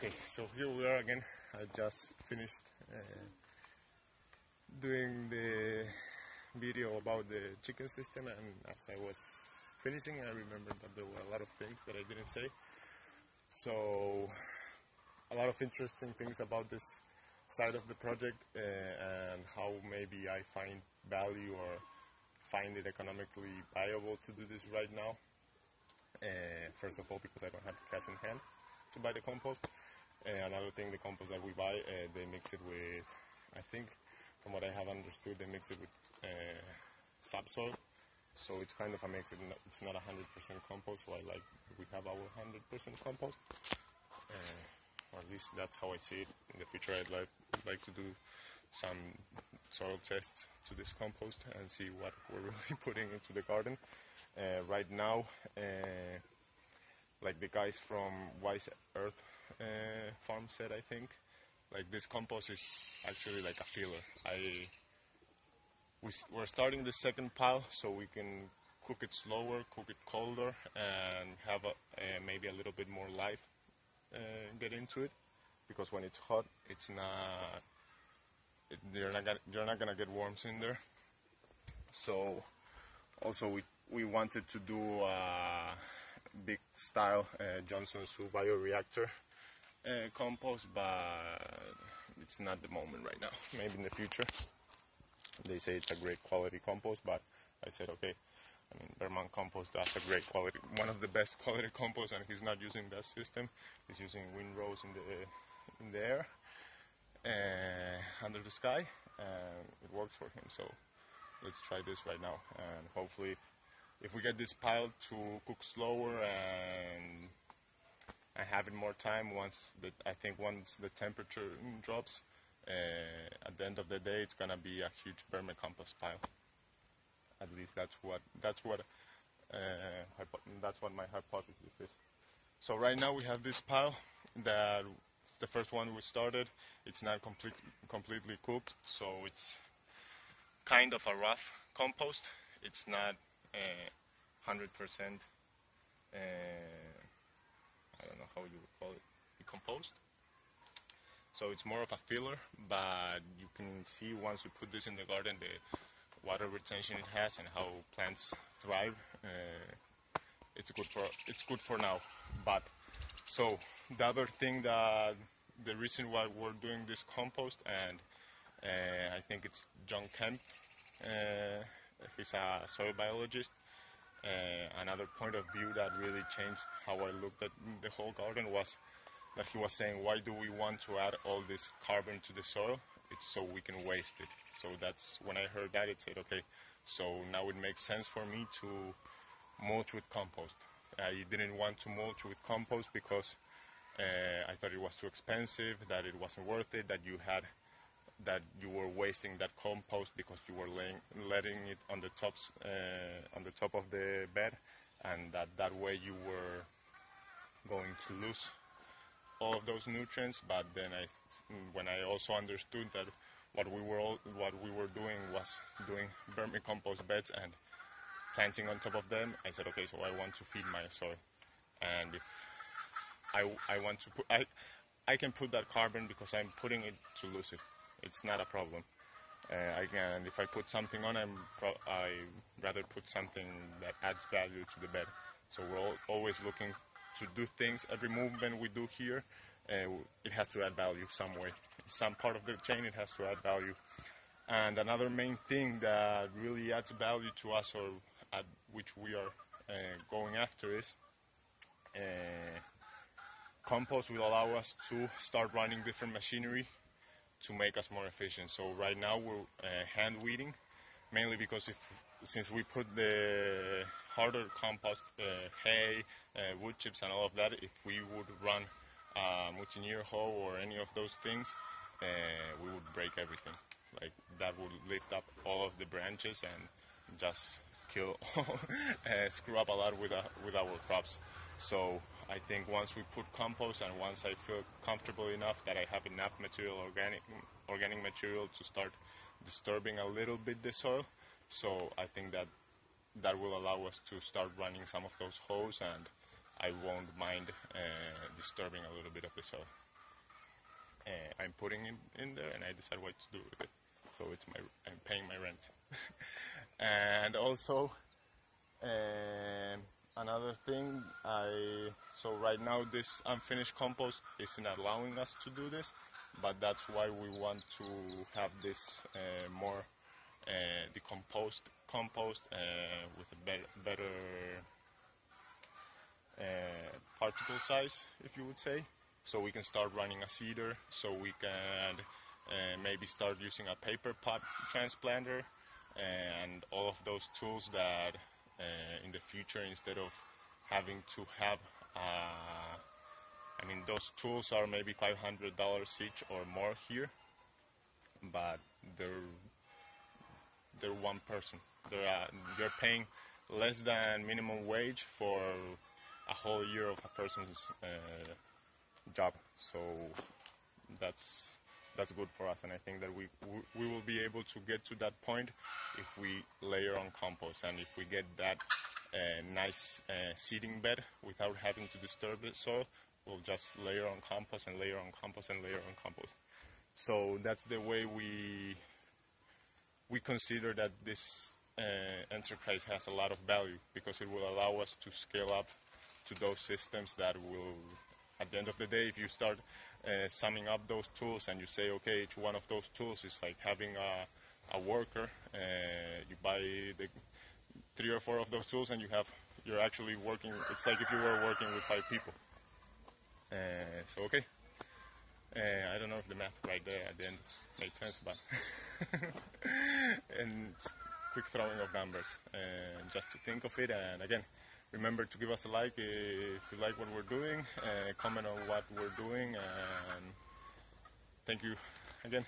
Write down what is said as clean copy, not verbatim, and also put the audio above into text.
Okay, so here we are again. I just finished doing the video about the chicken system, and as I was finishing I remembered that there were a lot of things that I didn't say. So a lot of interesting things about this side of the project and how maybe I find value or find it economically viable to do this right now. First of all, because I don't have the cash in hand to buy the compost. Another thing, the compost that we buy, they mix it with, I think, from what I have understood, they mix it with subsoil. So it's kind of a mix. It's not 100% compost, so we have our 100% compost. Or at least that's how I see it. In the future, I'd like to do some soil tests to this compost and see what we're really putting into the garden. Right now, like the guys from Wise Earth farm said, I think, like this compost is actually like a filler. We're starting the second pile so we can cook it slower, cook it colder, and have maybe a little bit more life get into it, because when it's hot, it's not. You're not gonna get worms in there. So also we wanted to do a big style Johnson's bioreactor compost, but it's not the moment right now. Maybe in the future. They say it's a great quality compost, but I said okay. I mean, Vermont compost does a great quality, one of the best quality compost, and he's not using that system. He's using windrows in the air under the sky, and it works for him. So let's try this right now, and hopefully if we get this pile to cook slower and having more time, once the temperature drops, at the end of the day, it's gonna be a huge vermicompost pile. At least that's what my hypothesis is. So right now we have this pile that the first one we started. It's not completely cooked, so it's kind of a rough compost. It's not 100%. I don't know how you would call it, decomposed. So it's more of a filler, but you can see once you put this in the garden the water retention it has and how plants thrive. It's good for now. But so the other thing, that the reason why we're doing this compost, and I think it's John Kemp, he's a soil biologist. Another point of view that really changed how I looked at the whole garden was that he was saying, why do we want to add all this carbon to the soil? It's so we can waste it. So that's when I heard that, it said, okay, so now it makes sense for me to mulch with compost. I didn't want to mulch with compost because I thought it was too expensive, that it wasn't worth it, that you were wasting that compost because you were letting it on the top of the bed, and that way you were going to lose all of those nutrients. But then when I also understood that what we were doing was doing vermicompost beds and planting on top of them, I said, okay, so I want to feed my soil, and if I want to put, I can put that carbon because I'm putting it to lose it. It's not a problem. And if I put something on, I rather put something that adds value to the bed. So we're always looking to do things. Every movement we do here, it has to add value some way. Some part of the chain, it has to add value. And another main thing that really adds value to us, or at which we are going after, is compost will allow us to start running different machinery to make us more efficient. So right now we're hand weeding, mainly because since we put the harder compost, hay, wood chips and all of that, if we would run moutonniere hoe or any of those things, we would break everything. Like that would lift up all of the branches and just kill, screw up a lot with our crops. So I think once we put compost, and once I feel comfortable enough that I have enough material, organic material, to start disturbing a little bit the soil, so I think that will allow us to start running some of those hoes, and I won't mind disturbing a little bit of the soil. I'm putting in there, and I decide what to do with it. So I'm paying my rent. And also another thing, so right now this unfinished compost isn't allowing us to do this, but that's why we want to have this more decomposed compost with a better particle size, if you would say. So we can start running a seeder, so we can maybe start using a paper pot transplanter, and all of those tools that in the future, instead of having to have I mean, those tools are maybe $500 each or more here, but they're one person. You're paying less than minimum wage for a whole year of a person's job. So that's good for us, and I think that we will be able to get to that point if we layer on compost, and if we get that nice seeding bed without having to disturb the soil. We'll just layer on compost and layer on compost and layer on compost. So that's the way we consider that this enterprise has a lot of value, because it will allow us to scale up to those systems that will, at the end of the day, if you start summing up those tools and you say, okay, each one of those tools is like having a worker, you buy the 3 or 4 of those tools and you're actually working, it's like if you were working with 5 people. So okay, I don't know if the math right there at the end made sense, but and quick throwing of numbers, just to think of it. And again, remember to give us a like if you like what we're doing, comment on what we're doing, and thank you again.